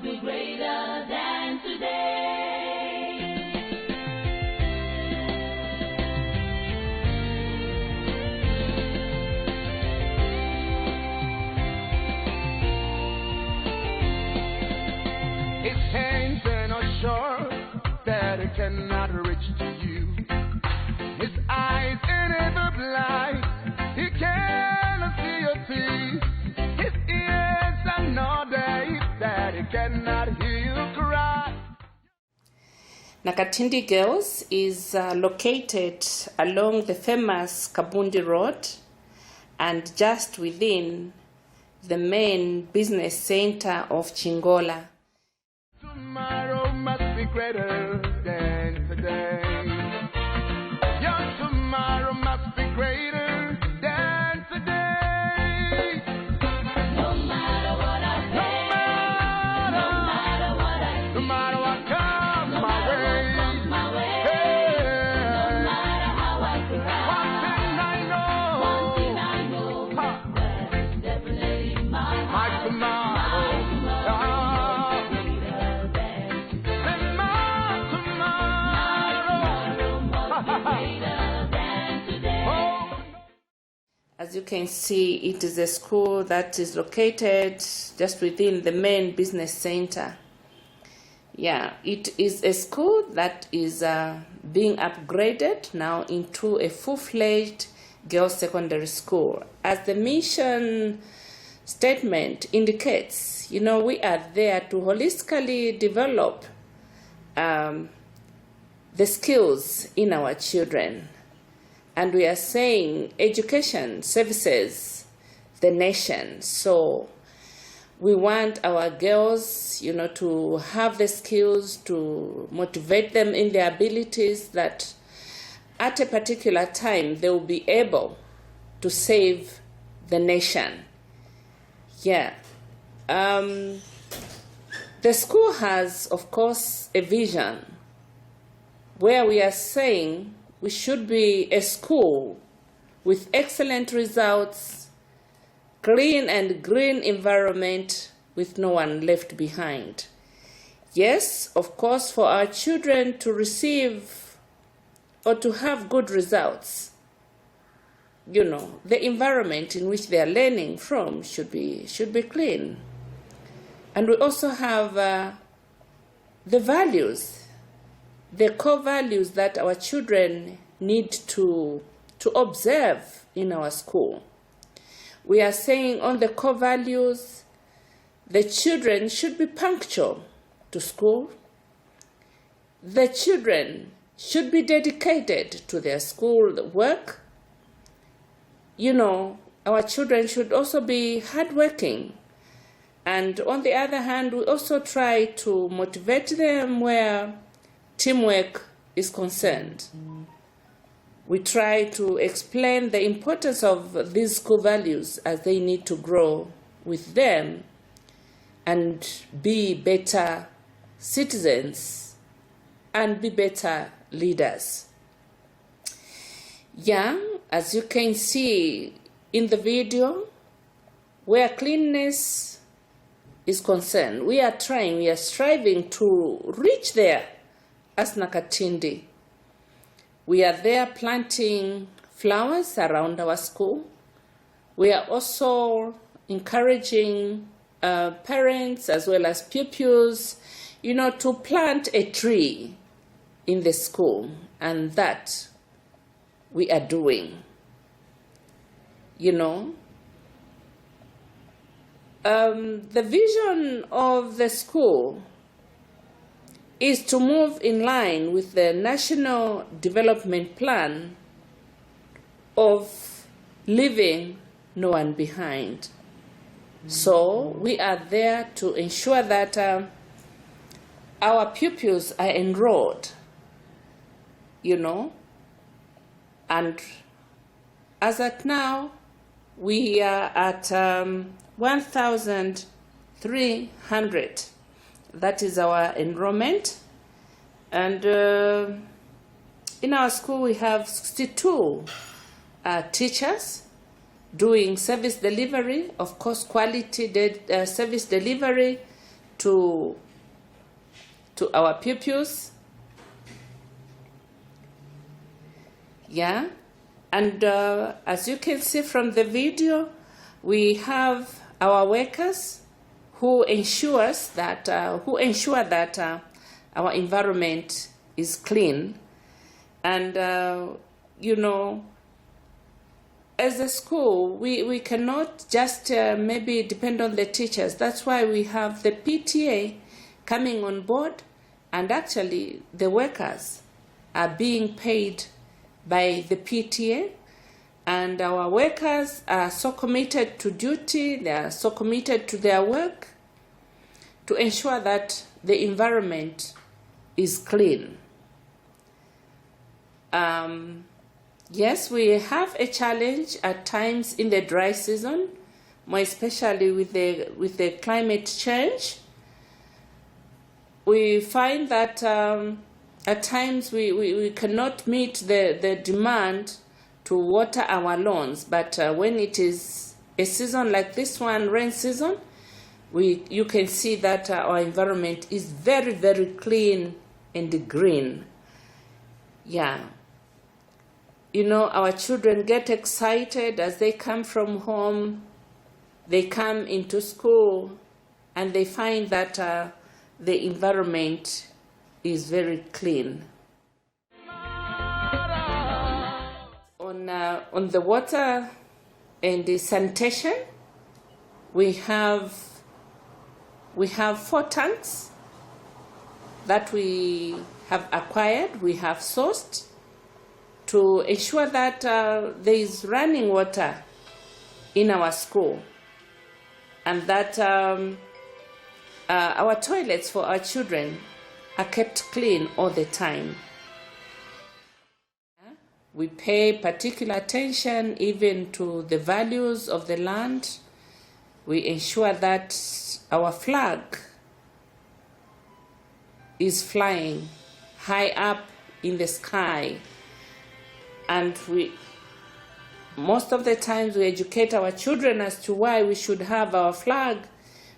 be greater than today. His hands are not sure that it cannot reach to you. His eyes are never blind. He cannot see your teeth. His ears are not deaf that he cannot hear you cry. Nakatindi Girls is located along the famous Kabundi Road and just within the main business center of Chingola. Tomorrow must be greater than today. Your tomorrow must be greater than today. No matter what I face, no matter what I see, no matter what comes no my matter way, what comes my way, yeah. no matter how I cry, One thing I know, that is definitely my tomorrow. As you can see, it is a school that is located just within the main business center. Yeah, it is a school that is being upgraded now into a full-fledged girls' secondary school. As the mission statement indicates, we are there to holistically develop the skills in our children. And we are saying education services the nation. So we want our girls, to have the skills, to motivate them in their abilities, that at a particular time they will be able to save the nation. Yeah. The school has, of course, a vision where we are saying we should be a school with excellent results, clean and green environment with no one left behind. Yes, of course, for our children to receive or to have good results, the environment in which they are learning from should be clean. And we also have the values, the core values that our children need to observe in our school. We are saying on the core values, the children should be punctual to school. The children should be dedicated to their school work. Our children should also be hardworking. And on the other hand, we also try to motivate them where teamwork is concerned. We try to explain the importance of these school values as they need to grow with them and be better citizens and be better leaders. Yeah, as you can see in the video, where cleanliness is concerned, we are striving to reach there. As Nakatindi, we are there planting flowers around our school. We are also encouraging parents as well as pupils, to plant a tree in the school, and that we are doing. The vision of the school is to move in line with the National Development Plan of leaving no one behind. So we are there to ensure that our pupils are enrolled, and as at now, we are at 1,300. That is our enrollment. And in our school, we have 62 teachers doing service delivery, of course, quality service delivery to our pupils. Yeah, and as you can see from the video, we have our workers who ensure that our environment is clean. And you know, as a school, we cannot just maybe depend on the teachers. That's why we have the PTA coming on board, and actually the workers are being paid by the PTA, and our workers are so committed to duty, they are so committed to their work to ensure that the environment is clean. Yes, we have a challenge at times in the dry season, more especially with the climate change. We find that at times we cannot meet the demand to water our lawns, but when it is a season like this one, rain season, you can see that our environment is very, very clean and green. Yeah. You know, our children get excited as they come from home, they come into school, and they find that the environment is very clean. On the water and the sanitation, we have 4 tanks that we have acquired, we have sourced to ensure that there is running water in our school, and that our toilets for our children are kept clean all the time. We pay particular attention even to the values of the land. We ensure that our flag is flying high up in the sky, and most of the times we educate our children as to why we should have our flag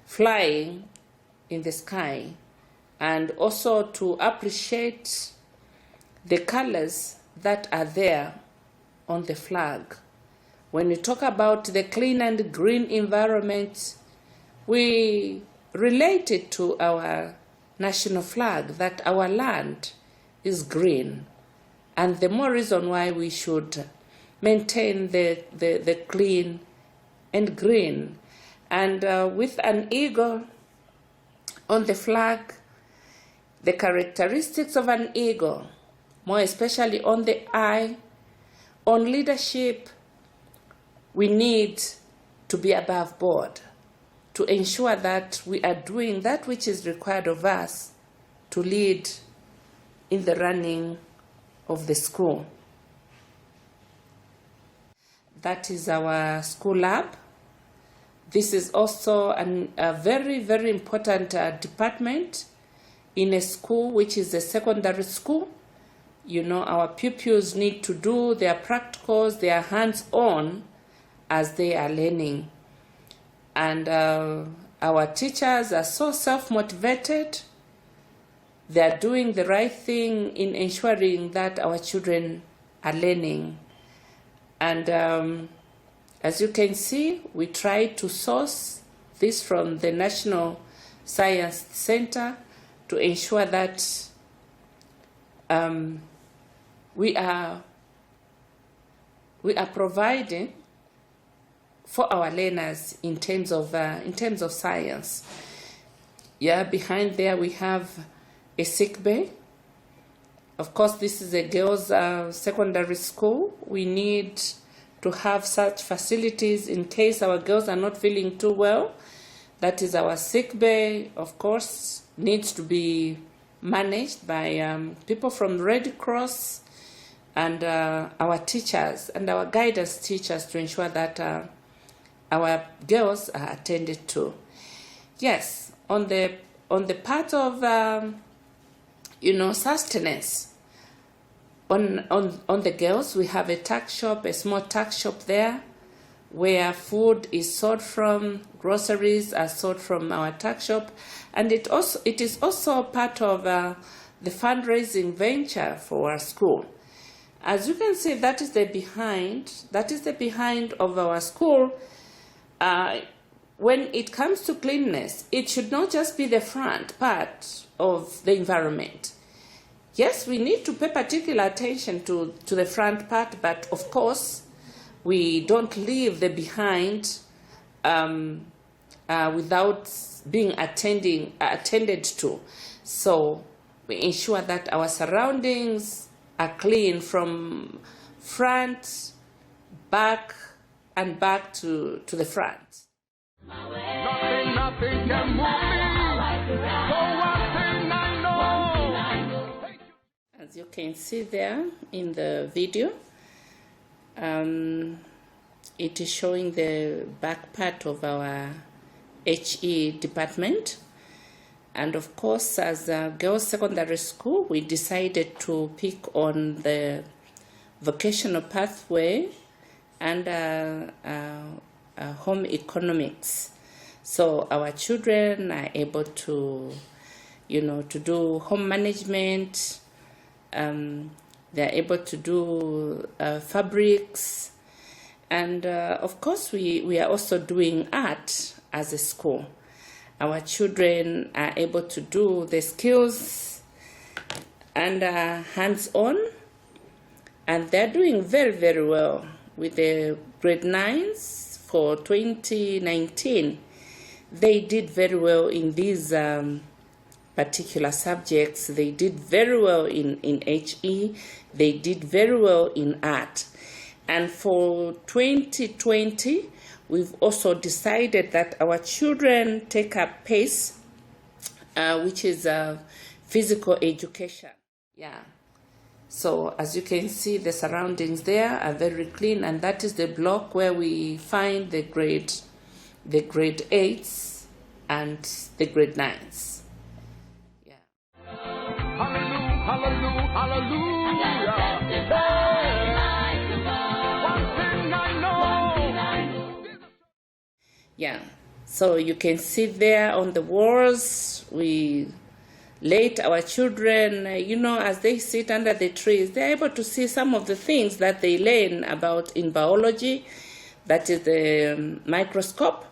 flying in the sky, and also to appreciate the colors that are there on the flag. When we talk about the clean and green environment, we relate it to our national flag, that our land is green. And the more reason why we should maintain the clean and green. And with an eagle on the flag, the characteristics of an eagle, more especially on the eye, on leadership, we need to be above board to ensure that we are doing that which is required of us to lead in the running of the school. That is our school lab. This is also a very, very important department in a school which is a secondary school. You know, our pupils need to do their practicals, their hands-on as they are learning. And our teachers are so self-motivated. They are doing the right thing in ensuring that our children are learning. And as you can see, we try to source this from the National Science Center to ensure that we are providing for our learners in terms of science. Yeah, behind there we have a sick bay. Of course, this is a girls' secondary school. We need to have such facilities in case our girls are not feeling too well. That is our sick bay. Of course, needs to be managed by people from Red Cross and our teachers and our guidance teachers to ensure that our girls are attended to. Yes, on the part of sustenance. On the girls, we have a tuck shop, a small tuck shop there, where food is sold from, groceries are sold from our tuck shop, and it is also part of the fundraising venture for our school. As you can see, that is the behind of our school. When it comes to cleanliness, it should not just be the front part of the environment. Yes, we need to pay particular attention to the front part, but of course, we don't leave the behind without being attended to. So we ensure that our surroundings are clean from front, back, and back to the front. Nothing can move me. So one thing I know. As you can see there in the video, it is showing the back part of our HE department. And of course, as a girls' secondary school, we decided to pick on the vocational pathway and home economics. So our children are able to, to do home management. They're able to do fabrics. And of course, we are also doing art as a school. Our children are able to do the skills and hands-on, and they're doing very, very well with the grade 9s for 2019. They did very well in these particular subjects. They did very well in HE. They did very well in art. And for 2020, we've also decided that our children take up PACE, which is physical education. Yeah. So as you can see, the surroundings there are very clean, and that is the block where we find the grade 8s and the grade 9s. Yeah. Hallelujah, hallelujah, hallelujah. One thing I know. Yeah. So you can see there on the walls, we let our children, as they sit under the trees, they're able to see some of the things that they learn about in biology. That is the microscope,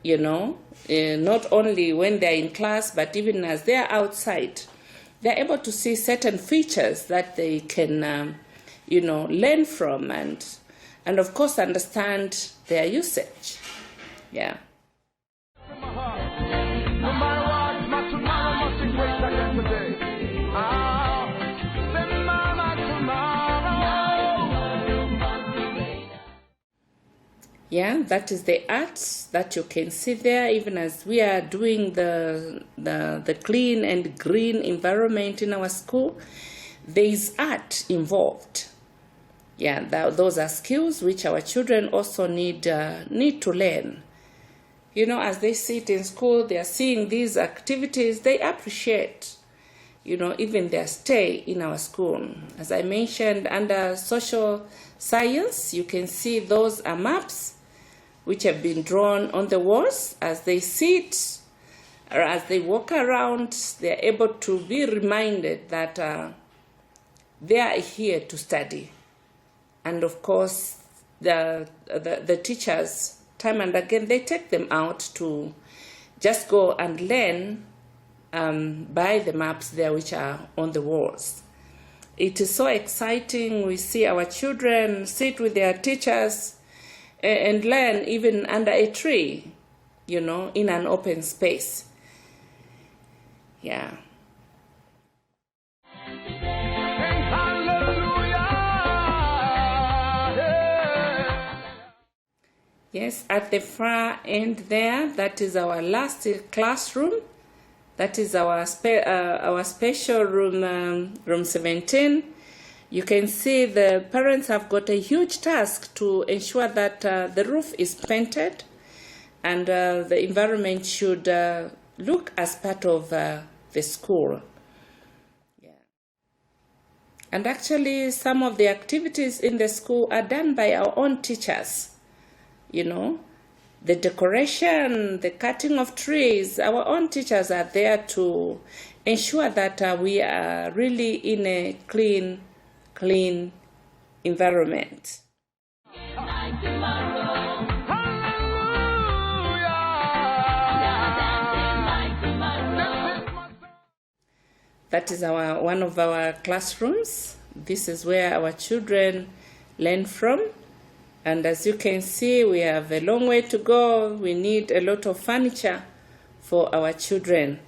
not only when they're in class, but even as they're outside. They're able to see certain features that they can, learn from and of course understand their usage. Yeah. No matter what, my tomorrow must be greater than today. Say mama tomorrow. Yeah, that is the art that you can see there. Even as we are doing the clean and green environment in our school, there is art involved. Yeah, those are skills which our children also need to learn. As they sit in school, they are seeing these activities, they appreciate, even their stay in our school. As I mentioned, under social science, you can see those are maps which have been drawn on the walls. As they sit or as they walk around, they are able to be reminded that they are here to study. And of course, the teachers, time and again, they take them out to just go and learn by the maps there which are on the walls. It is so exciting. We see our children sit with their teachers and learn even under a tree, in an open space. Yeah. Yes, at the far end there, that is our last classroom. That is our special room, room 17. You can see the parents have got a huge task to ensure that the roof is painted and the environment should look as part of the school. Yeah. And actually, some of the activities in the school are done by our own teachers. you know, the decoration, the cutting of trees. Our own teachers are there to ensure that we are really in a clean environment. That is one of our classrooms. This is where our children learn from. And as you can see, we have a long way to go. We need a lot of furniture for our children.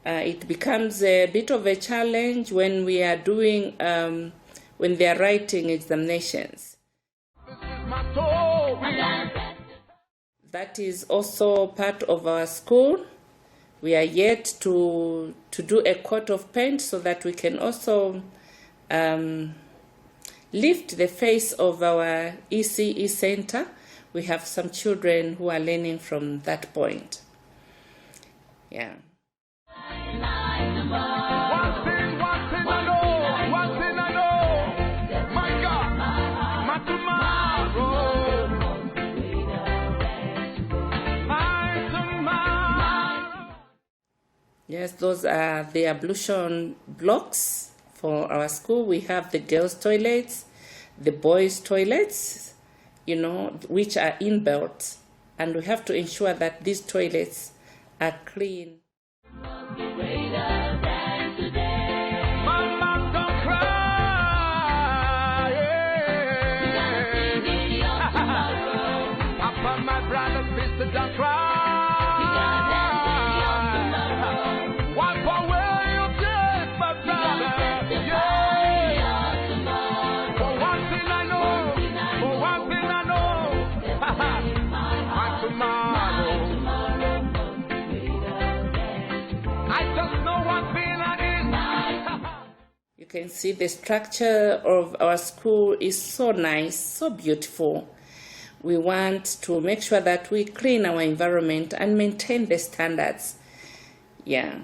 It becomes a bit of a challenge when we are doing, when they are writing examinations. That is also part of our school. We are yet to do a coat of paint so that we can also lift the face of our ECE center. We have some children who are learning from that point. Yeah. Yes, those are the ablution blocks for our school. We have the girls' toilets, the boys' toilets, you know, which are inbuilt. And we have to ensure that these toilets are clean. You can see the structure of our school is so nice, so beautiful. We want to make sure that we clean our environment and maintain the standards. Yeah.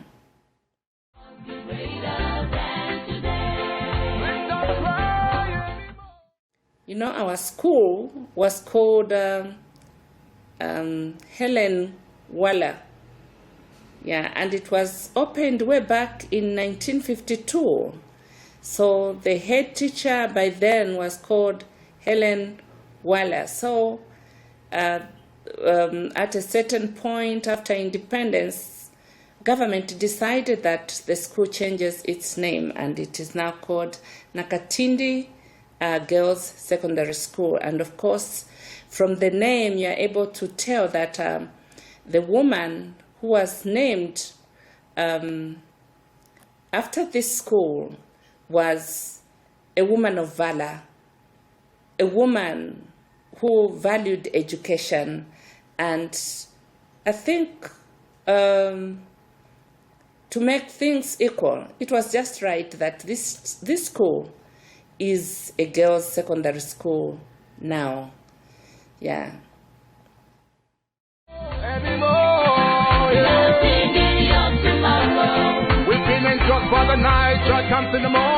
You know, our school was called Helen Waller. Yeah, and it was opened way back in 1952. So the head teacher by then was called Helen Waller. So at a certain point after independence, government decided that the school changes its name, and it is now called Nakatindi Girls Secondary School. And of course, from the name, you are able to tell that the woman who was named after this school was a woman of valor, a woman who valued education. And I think to make things equal, it was just right that this school is a girls' secondary school now. Yeah. We've been in just for the night, joy comes in the morning.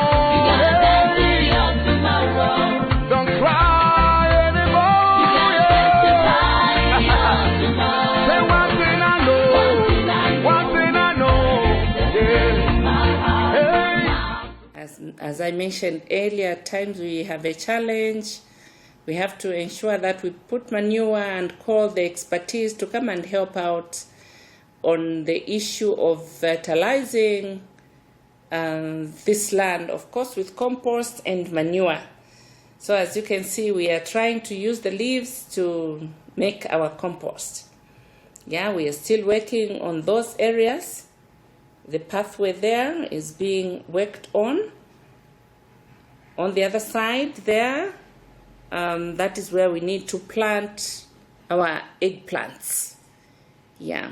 Don't cry anymore. Say one thing I know, one thing I know. Yeah. As I mentioned earlier, at times we have a challenge. We have to ensure that we put manure and call the expertise to come and help out on the issue of fertilizing this land, of course, with compost and manure. So as you can see, we are trying to use the leaves to make our compost. Yeah, we are still working on those areas. The pathway there is being worked on. On the other side there, that is where we need to plant our eggplants. Yeah.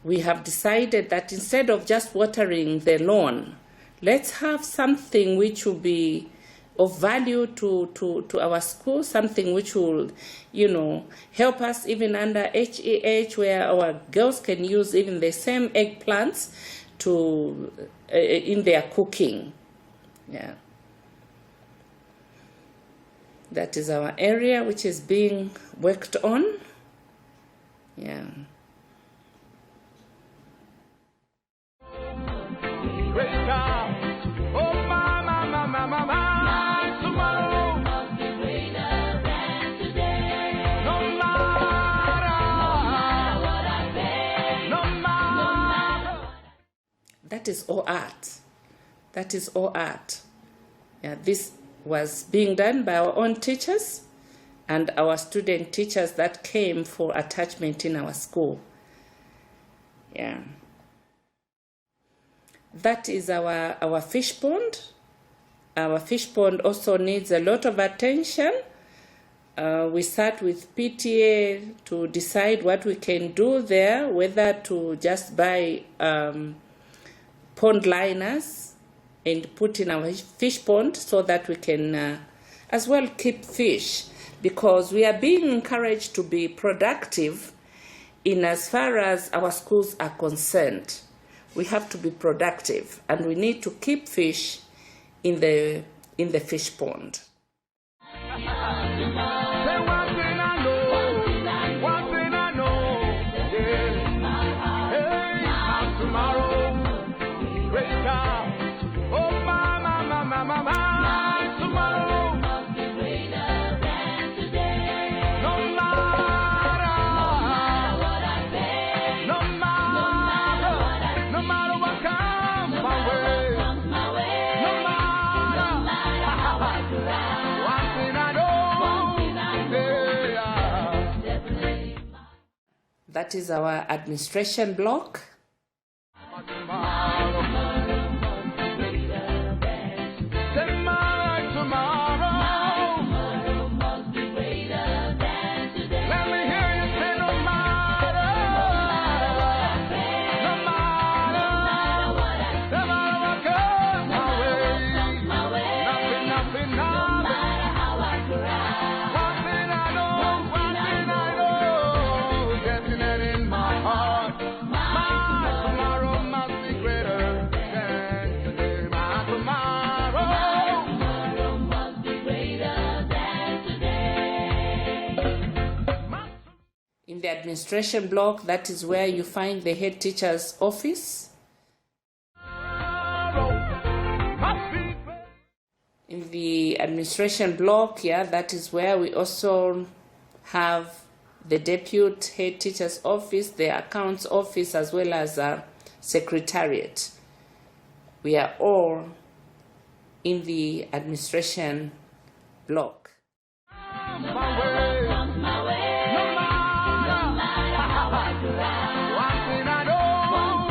We have decided that instead of just watering the lawn, let's have something which will be of value to our school, something which will, you know, help us even under HEH, where our girls can use even the same eggplants to in their cooking. Yeah. That is our area which is being worked on. Yeah. Great God. Oh, my, tomorrow must be greater than today. no matter What I face, no matter. That is all art. That is all art. Yeah, this was being done by our own teachers and our student teachers that came for attachment in our school. Yeah. That is our fish pond. Our fish pond also needs a lot of attention. We sat with PTA to decide what we can do there, whether to just buy pond liners and put in our fish pond so that we can as well keep fish, because we are being encouraged to be productive in as far as our schools are concerned. We have to be productive and we need to keep fish in the fish pond. Say one thing I know, one thing I know, yeah. Hey, my tomorrow, great God. Oh, my, tomorrow must be greater than today. no matter What I face, no matter what comes my way, comes my way. no matter How I cry, one thing I know, yeah. definitely That is our administration block. My tomorrow, say my tomorrow, must be greater than today. let me hear you say no matter what comes my way, nothing, How I cry, one thing I know, definite in my heart. My tomorrow must be greater than today. My tomorrow must be greater than today. In the administration block, that is where you find the head teacher's office. must be greater. In the administration block, yeah, that is where we also have the deputy head teacher's office, the accounts office, as well as a secretariat. We are all in the administration block. My way, Comes my way, no matter how I cry, one thing I know,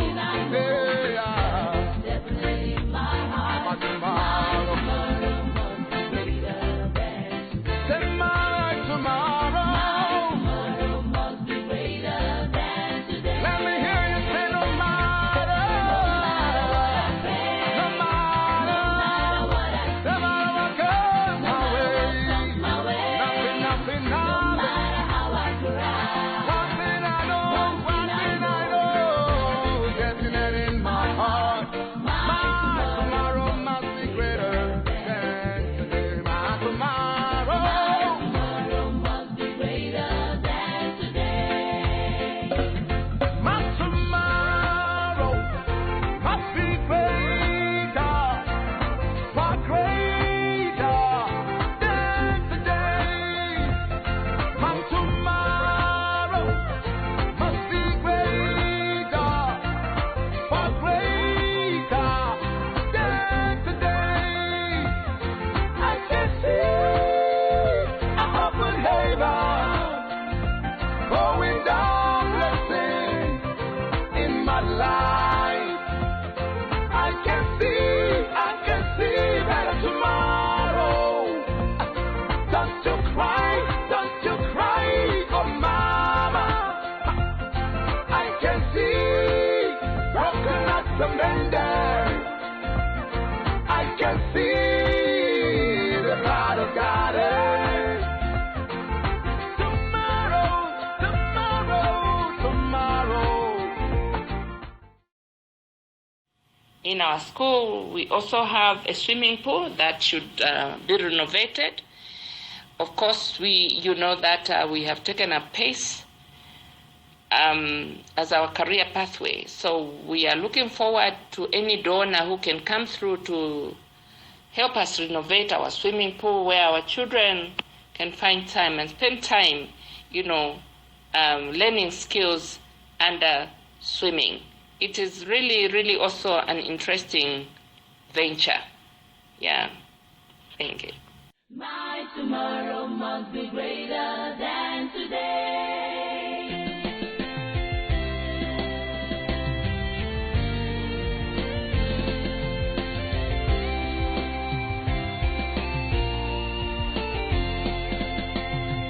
yeah. definitely my heart. My tomorrow, Must be greater than say my tomorrow. must be greater than today. Let me hear you say no matter what comes my way, nothing, How I cry, one thing I know, definite in my heart. My tomorrow must be greater than today. My tomorrow, must be greater than today. my tomorrow must be greater, far greater than today. My tomorrow must be greater, far greater than today. I can see a open haven, going down blessing in my life. I can see better tomorrow. Don't you cry, oh mama. I can see broken hearts mended. I can see the heart of God. Tomorrow. In our school, we also have a swimming pool that should be renovated. Of course, you know that we have taken a pace as our career pathway. So we are looking forward to any donor who can come through to help us renovate our swimming pool, where our children can find time and spend time, learning skills under swimming. It is really, really also an interesting venture. Yeah, thank you. My tomorrow must be greater than today.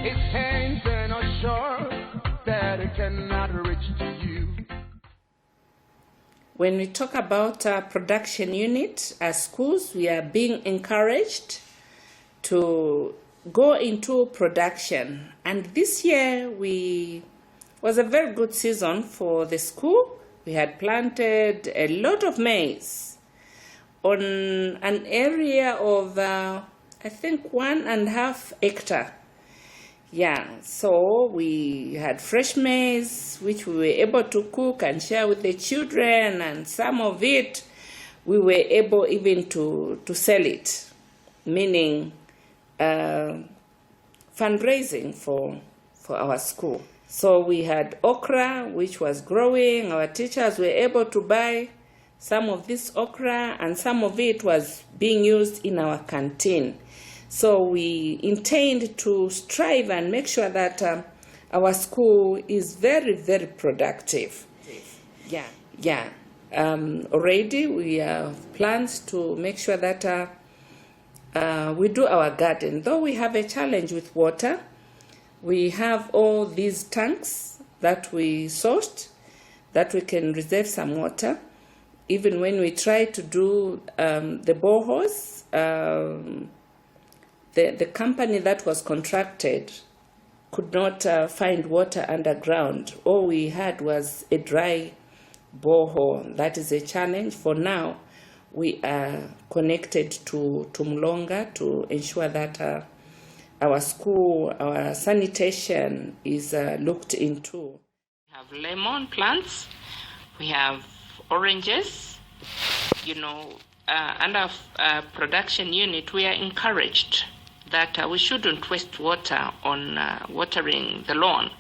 His hands are not sure that it cannot reach to you. When we talk about production unit at schools, we are being encouraged to go into production. And this year was a very good season for the school. We had planted a lot of maize on an area of, I think, 1.5 hectares. Yeah, so we had fresh maize, which we were able to cook and share with the children, and some of it we were able even to sell it, meaning fundraising for our school. So we had okra, which was growing. Our teachers were able to buy some of this okra, and some of it was being used in our canteen. So we intend to strive and make sure that our school is very, very productive. Yeah. Already we have plans to make sure that we do our garden. Though we have a challenge with water, we have all these tanks that we sourced that we can reserve some water. Even when we try to do the boreholes, the company that was contracted could not find water underground. All we had was a dry borehole. That is a challenge. For now, we are connected to Mlonga to ensure that our school, our sanitation is looked into. We have lemon plants, we have oranges. Under production unit, we are encouraged that we shouldn't waste water on watering the lawn,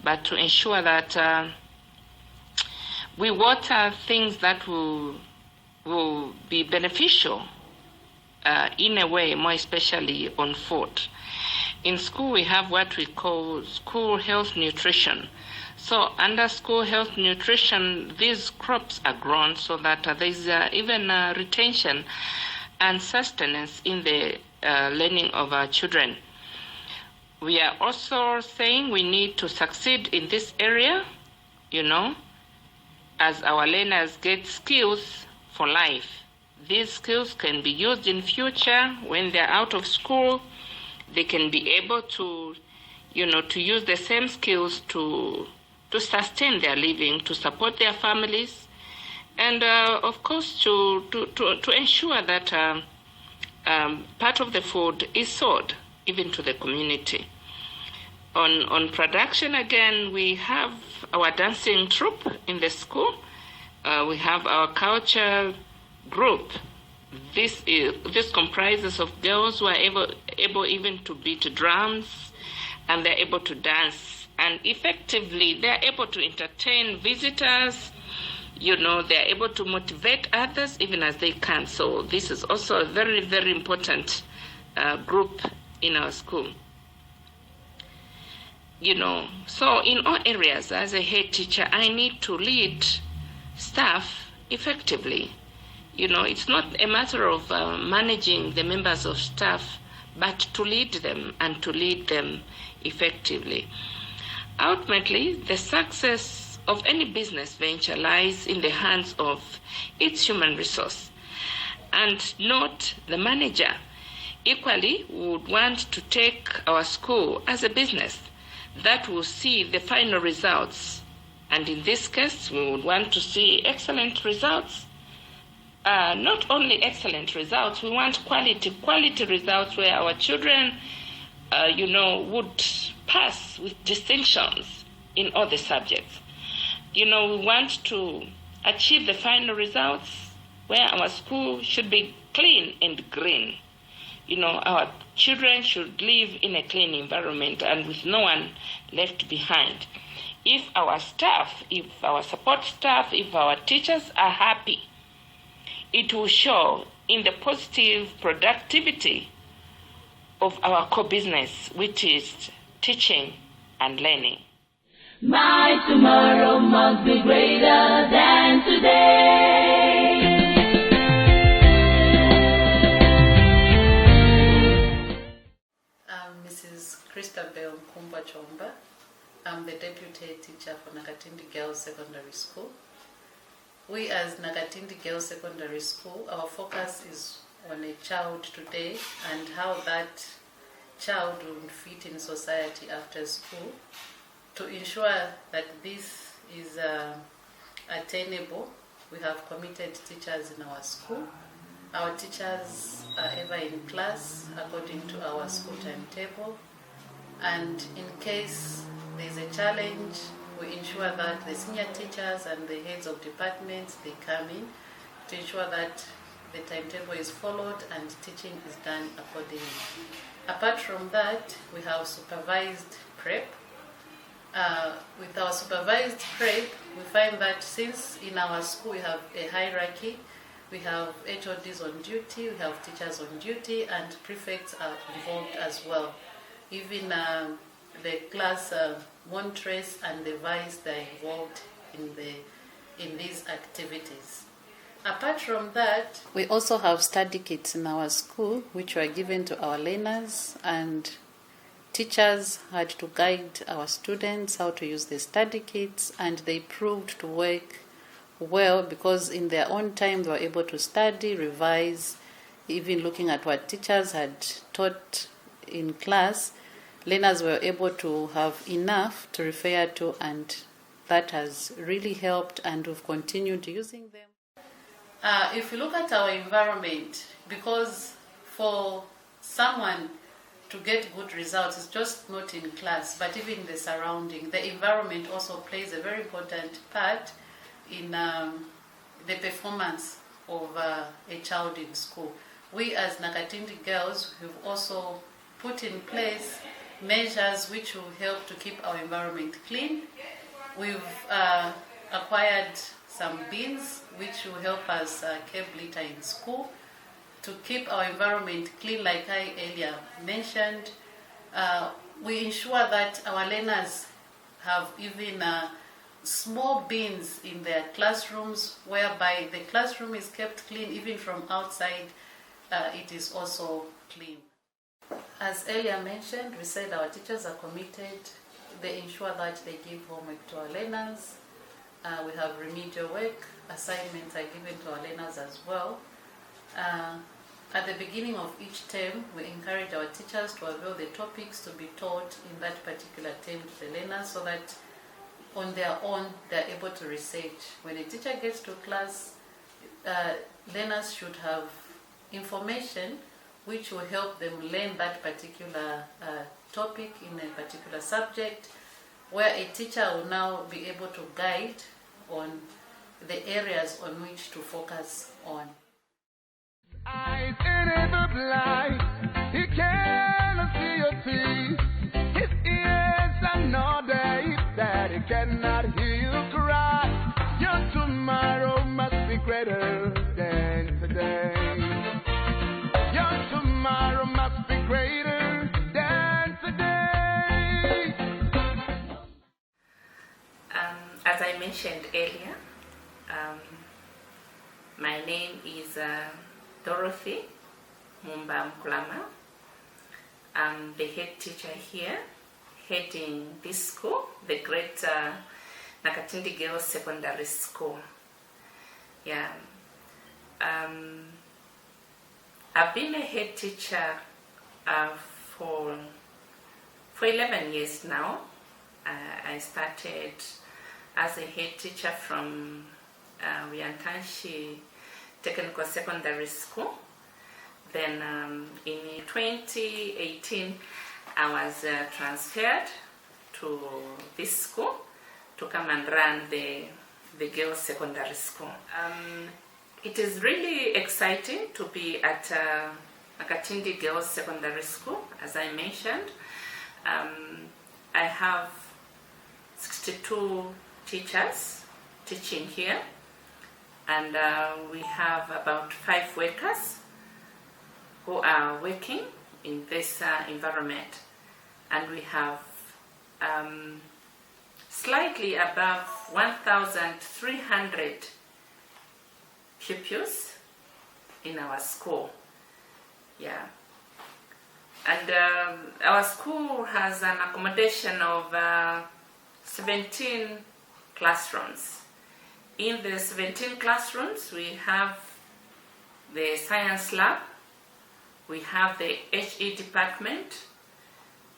but to ensure that we water things that will be beneficial in a way, more especially on food. In school, we have what we call school health nutrition. So under school health nutrition, these crops are grown so that there's even retention and sustenance in the learning of our children. We are also saying we need to succeed in this area, as our learners get skills for life. These skills can be used in future when they're out of school. They can be able to, to use the same skills to sustain their living, to support their families, and of course to ensure that part of the food is sold even to the community. On production, again, we have our dancing troupe in the school. We have our culture group. This comprises of girls who are able even to beat drums, and they're able to dance, and effectively they're able to entertain visitors. They're able to motivate others even as they can. So this is also a very, very important group in our school. So in all areas, as a head teacher, I need to lead staff effectively. It's not a matter of managing the members of staff, but to lead them and to lead them effectively. Ultimately, the success of any business venture lies in the hands of its human resource and not the manager. Equally, we would want to take our school as a business that will see the final results. And in this case, we would want to see excellent results. Not only excellent results, we want quality results where our children would pass with distinctions in all the subjects. We want to achieve the final results where our school should be clean and green. Our children should live in a clean environment and with no one left behind. If our staff, if our support staff, if our teachers are happy, it will show in the positive productivity of our core business, which is teaching and learning. My tomorrow must be greater than today. I'm Mrs. Christabel Kumba Chomba. I'm the deputy teacher for Nakatindi Girls Secondary School. We as Nakatindi Girls Secondary School, our focus is on a child today and how that child will fit in society after school. To ensure that this is attainable, we have committed teachers in our school. Our teachers are ever in class according to our school timetable, and in case there is a challenge, we ensure that the senior teachers and the heads of departments, they come in to ensure that the timetable is followed and teaching is done accordingly. Apart from that, we have supervised prep. With our supervised prep, we find that since in our school we have a hierarchy, we have HODs on duty, we have teachers on duty, and prefects are involved as well. Even the class monitors and the vice, they are involved in these activities. Apart from that, we also have study kits in our school, which were given to our learners, and teachers had to guide our students how to use the study kits, and they proved to work well because in their own time they were able to study, revise, even looking at what teachers had taught in class. Learners were able to have enough to refer to, and that has really helped, and we've continued using them. If you look at our environment, because for someone to get good results, it's just not in class, but even the surrounding, the environment also plays a very important part in the performance of a child in school. We as Nakatindi girls have also put in place measures which will help to keep our environment clean. We've acquired some bins which will help us keep litter in school. To keep our environment clean, like I earlier mentioned, we ensure that our learners have even small bins in their classrooms, whereby the classroom is kept clean, even from outside, it is also clean. As earlier mentioned, we said our teachers are committed. They ensure that they give homework to our learners. We have remedial work, assignments are given to our learners as well. At the beginning of each term, we encourage our teachers to avail the topics to be taught in that particular term to the learners, so that on their own they're able to research. When a teacher gets to class, learners should have information which will help them learn that particular topic in a particular subject, where a teacher will now be able to guide on the areas on which to focus on. Eyes ain't blind, he cannot see your teeth. His ears are not deaf, that he cannot hear you cry. Your tomorrow must be greater than today. Your tomorrow must be greater than today. As I mentioned earlier, my name is Dorothy Mumba Mkulama. I'm the head teacher here, heading this school, the great Nakatindi Girls Secondary School. Yeah. I've been a head teacher for 11 years now. I started as a head teacher from Wiantanshi Technical Secondary School. Then in 2018, I was transferred to this school to come and run the girls' secondary school. It is really exciting to be at Nakatindi Girls Secondary School, as I mentioned. I have 62 teachers teaching here, and we have about 5 workers who are working in this environment, and we have slightly above 1,300 pupils in our school. Yeah. And our school has an accommodation of 17 classrooms. In the 17 classrooms, we have the science lab, we have the HE department,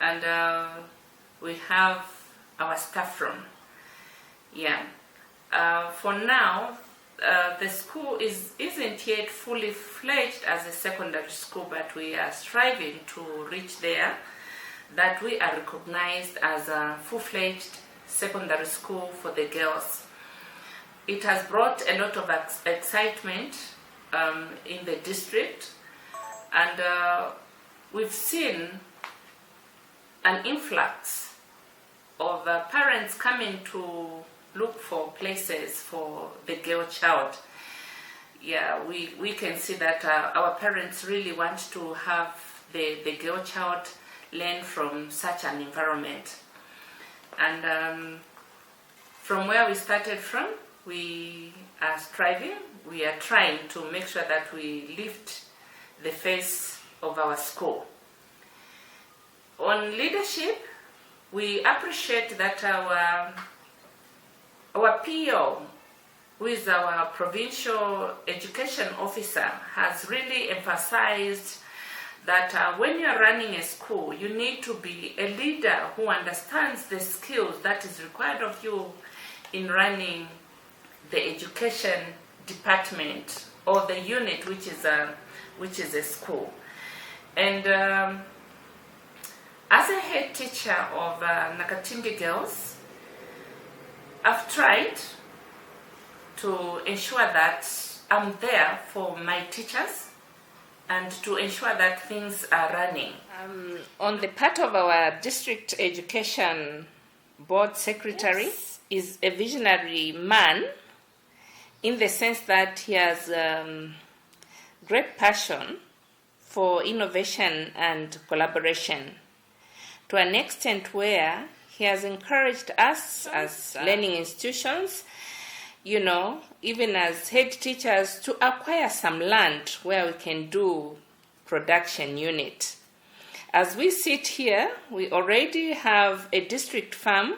and we have our staff room. Yeah. For now, the school isn't yet fully fledged as a secondary school, but we are striving to reach there, that we are recognized as a full-fledged secondary school for the girls. It has brought a lot of excitement in the district, and we've seen an influx of parents coming to look for places for the girl child. Yeah, we can see that our parents really want to have the girl child learn from such an environment. And from where we started from, we are striving, we are trying to make sure that we lift the face of our school. On leadership, we appreciate that our PO, who is our provincial education officer, has really emphasized that when you're running a school, you need to be a leader who understands the skills that is required of you in running the education department or the unit, which is a school. And as a head teacher of Nakatindi Girls, I've tried to ensure that I'm there for my teachers and to ensure that things are running. On the part of our district education board secretary, yes, is a visionary man, in the sense that he has great passion for innovation and collaboration, to an extent where he has encouraged us as learning institutions, you know, even as head teachers, to acquire some land where we can do production unit. As we sit here, we already have a district farm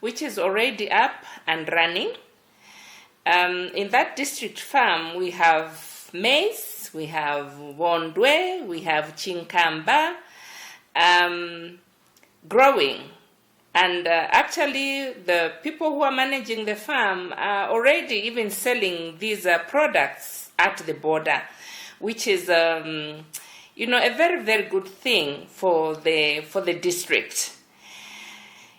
which is already up and running. In that district farm, we have maize, we have wondwe, we have chinkamba growing. And actually, the people who are managing the farm are already even selling these products at the border, which is, you know, a very, very good thing for the district.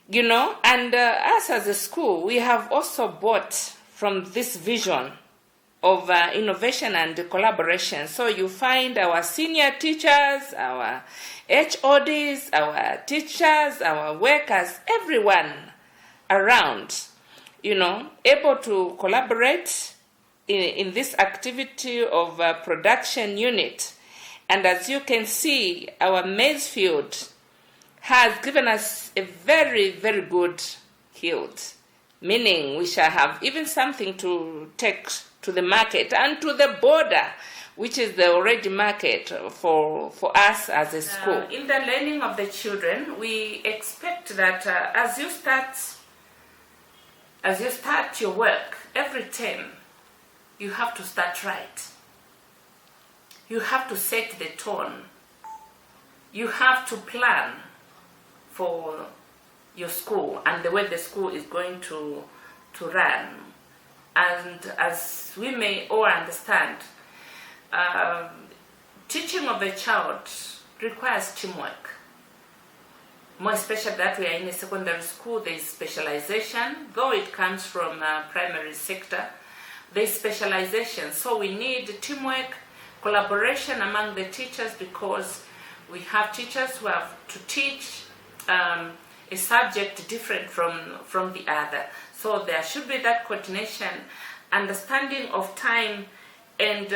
You know, and us as a school, we have also bought from this vision of innovation and collaboration. So you find our senior teachers, our HODs, our teachers, our workers, everyone around, you know, able to collaborate in this activity of production unit. And as you can see, our maize field has given us a very, very good yield, meaning we shall have even something to take to the market and to the border, which is the already market for us as a school. In the learning of the children, we expect that as you start your work every term, you have to start right. You have to set the tone. You have to plan for your school and the way the school is going to run. And as we may all understand, teaching of a child requires teamwork. more especially that we are in a secondary school, there is specialization, though it comes from primary sector, there is specialization. So we need teamwork, collaboration among the teachers, because we have teachers who have to teach a subject different from the other. So there should be that coordination, understanding of time, and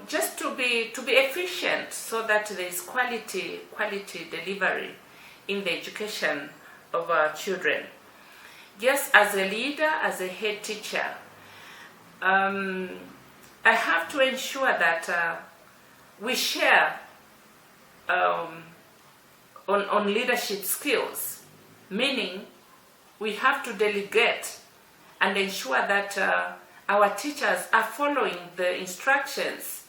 just to be efficient, so that there is quality delivery in the education of our children. Yes, as a leader, as a head teacher, I have to ensure that we share on leadership skills, meaning we have to delegate and ensure that our teachers are following the instructions,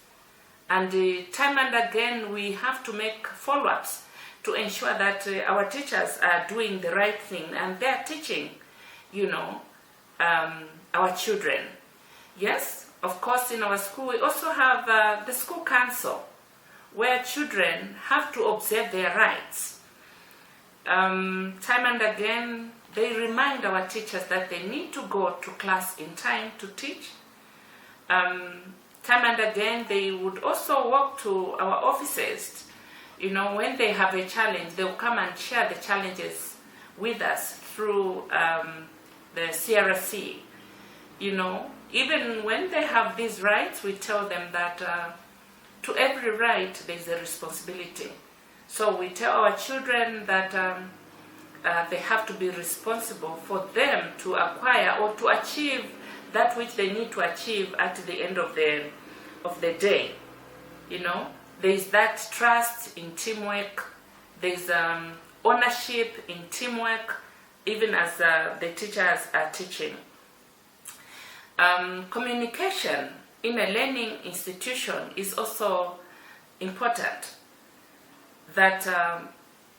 and time and again we have to make follow-ups to ensure that our teachers are doing the right thing and they are teaching, our children. Yes, of course, in our school we also have the school council, where children have to observe their rights. Time and again, they remind our teachers that they need to go to class in time to teach. Time and again, they would also walk to our offices. When they have a challenge, they will come and share the challenges with us through the CRC. Even when they have these rights, we tell them that to every right there is a responsibility. So we tell our children that they have to be responsible for them to acquire or to achieve that which they need to achieve at the end of the day. There is that trust in teamwork. There is ownership in teamwork, even as the teachers are teaching. Communication in a learning institution is also important. That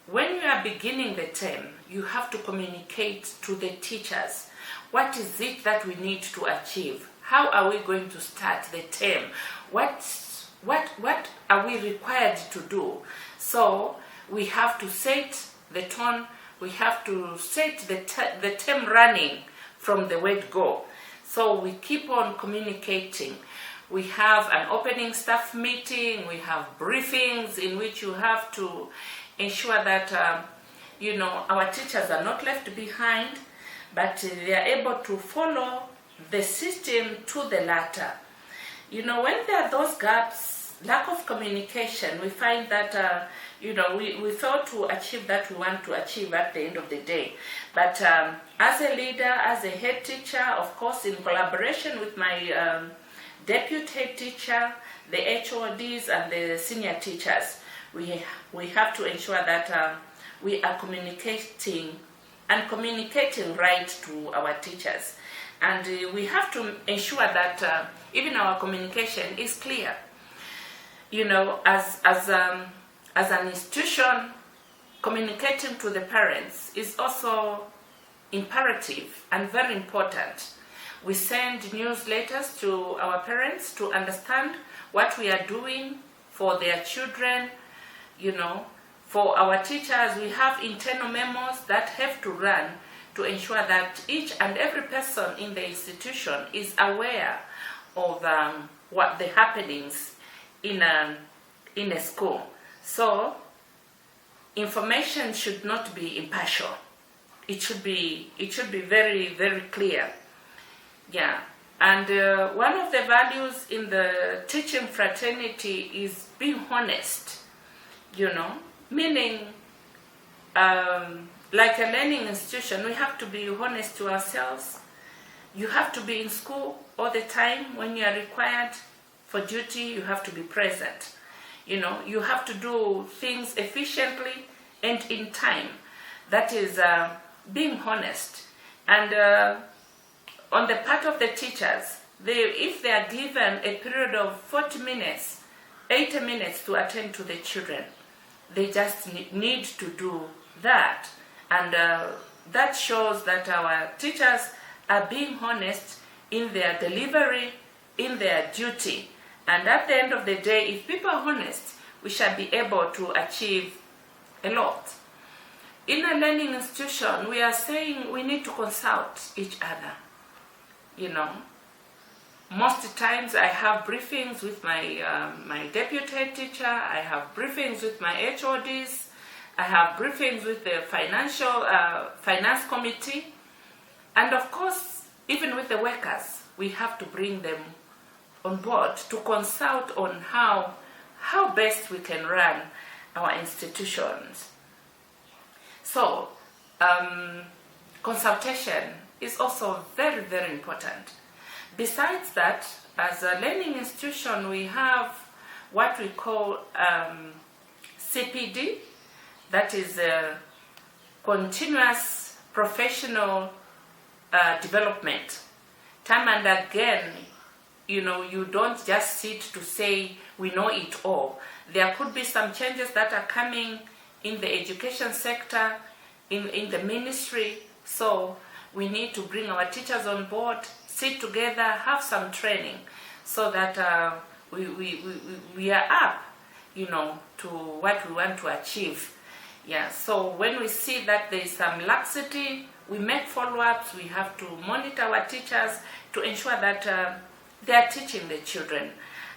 when you are beginning the term, you have to communicate to the teachers. What is it that we need to achieve? How are we going to start the term? What are we required to do? So we have to set the tone. We have to set the term running from the word go. So we keep on communicating. We have an opening staff meeting. We have briefings in which you have to ensure that our teachers are not left behind, but they are able to follow the system to the latter. When there are those gaps, lack of communication, we find that we fail to achieve that we want to achieve at the end of the day. But as a leader, as a head teacher, of course, in collaboration with my deputy head teacher, the HODs, and the senior teachers, we have to ensure that we are communicating right to our teachers. And we have to ensure that even our communication is clear. As an institution, communicating to the parents is also imperative and very important. We send newsletters to our parents to understand what we are doing for their children. For our teachers, we have internal memos that have to run to ensure that each and every person in the institution is aware of what the happenings in a school. So information should not be impartial. It should be very, very clear. Yeah. And one of the values in the teaching fraternity is being honest, meaning like a learning institution, we have to be honest to ourselves. You have to be in school all the time. When you are required for duty, you have to be present. You have to do things efficiently and in time. That is being honest. And on the part of the teachers, if they are given a period of 40 minutes, 80 minutes to attend to the children, they just need to do that. And that shows that our teachers are being honest in their delivery, in their duty. And at the end of the day, if people are honest, we shall be able to achieve a lot. In a learning institution, we are saying we need to consult each other. You know, most times I have briefings with my deputy head teacher, I have briefings with my HODs, I have briefings with the finance committee, and of course, even with the workers, we have to bring them on board to consult on how best we can run our institutions. So, consultation is also very, very important. Besides that, as a learning institution, we have what we call CPD, that is continuous professional development. Time and again, you know, you don't just sit to say we know it all. There could be some changes that are coming in the education sector, in the ministry, so we need to bring our teachers on board, sit together, have some training, so that we are up, you know, to what we want to achieve. Yeah, so when we see that there is some laxity, we make follow-ups. We have to monitor our teachers to ensure that they are teaching the children.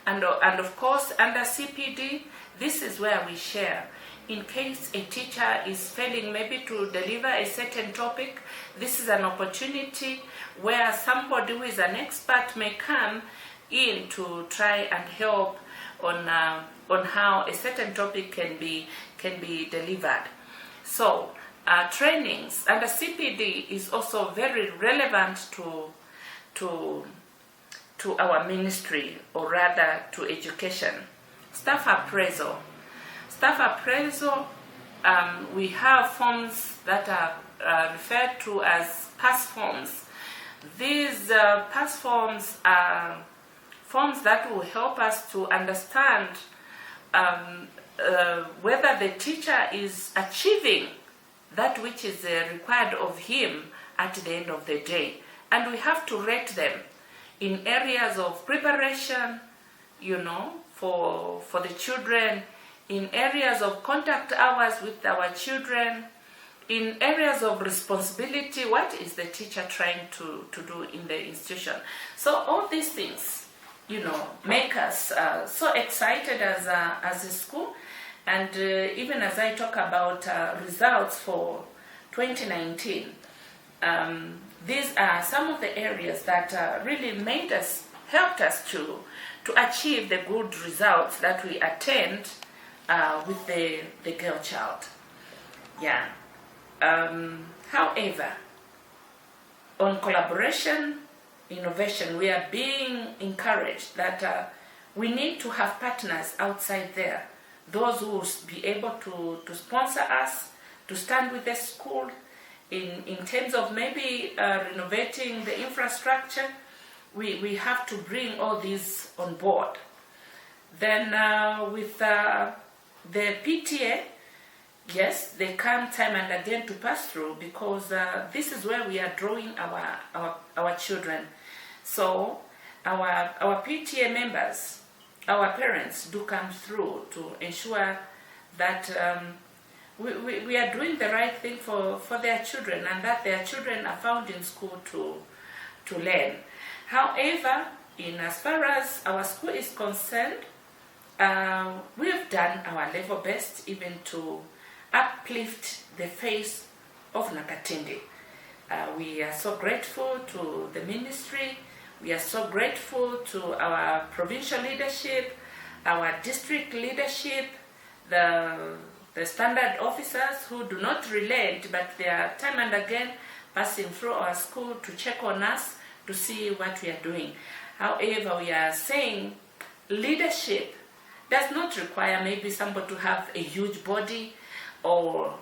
And of course, under CPD, this is where we share. In case a teacher is failing maybe to deliver a certain topic, this is an opportunity where somebody who is an expert may come in to try and help on how a certain topic can be delivered. So trainings under CPD is also very relevant to our ministry, or rather to education. Staff appraisal. We have forms that are referred to as pass forms. These pass forms are forms that will help us to understand whether the teacher is achieving that which is required of him at the end of the day. And we have to rate them in areas of preparation, you know, for the children, in areas of contact hours with our children, in areas of responsibility, what is the teacher trying to do in the institution. So all these things, you know, make us so excited as a school. And even as I talk about results for 2019, these are some of the areas that really helped us to achieve the good results that we attained with the girl child. Yeah. However, on collaboration, innovation, we are being encouraged that we need to have partners outside there, those who will be able to sponsor us, to stand with the school in terms of maybe renovating the infrastructure. We have to bring all these on board. Then with the PTA, yes, they come time and again to pass through, because this is where we are drawing our children. So our PTA members, our parents do come through to ensure that we are doing the right thing for their children, and that their children are found in school to learn. However, in as far as our school is concerned, we have done our level best even to uplift the face of Nakatindi. We are so grateful to the ministry. We are so grateful to our provincial leadership, our district leadership, the standard officers who do not relent, but they are time and again passing through our school to check on us, to see what we are doing. However, we are saying leadership does not require maybe somebody to have a huge body or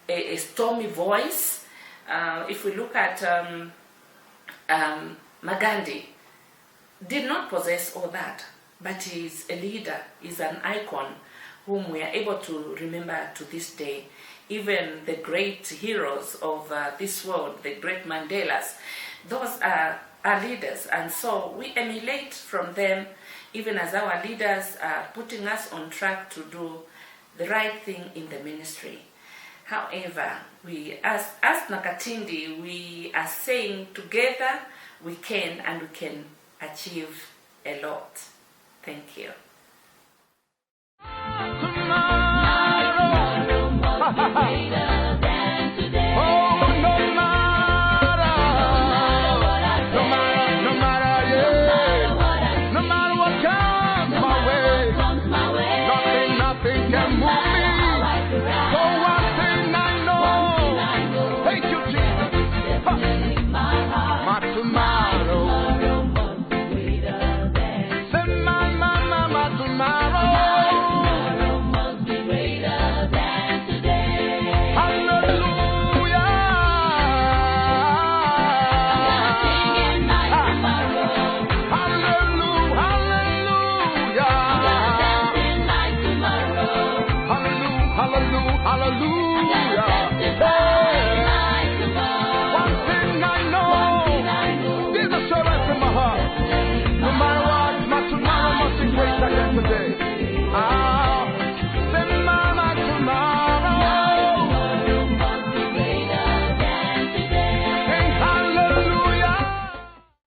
a stormy voice. If we look at Magandhi, did not possess all that, but he is a leader, is an icon whom we are able to remember to this day. Even the great heroes of this world, the great Mandelas, those are leaders, and so we emulate from them, even as our leaders are putting us on track to do the right thing in the ministry. However, we as Nakatindi, we are saying together we can, and we can achieve a lot. Thank you. Hallelujah.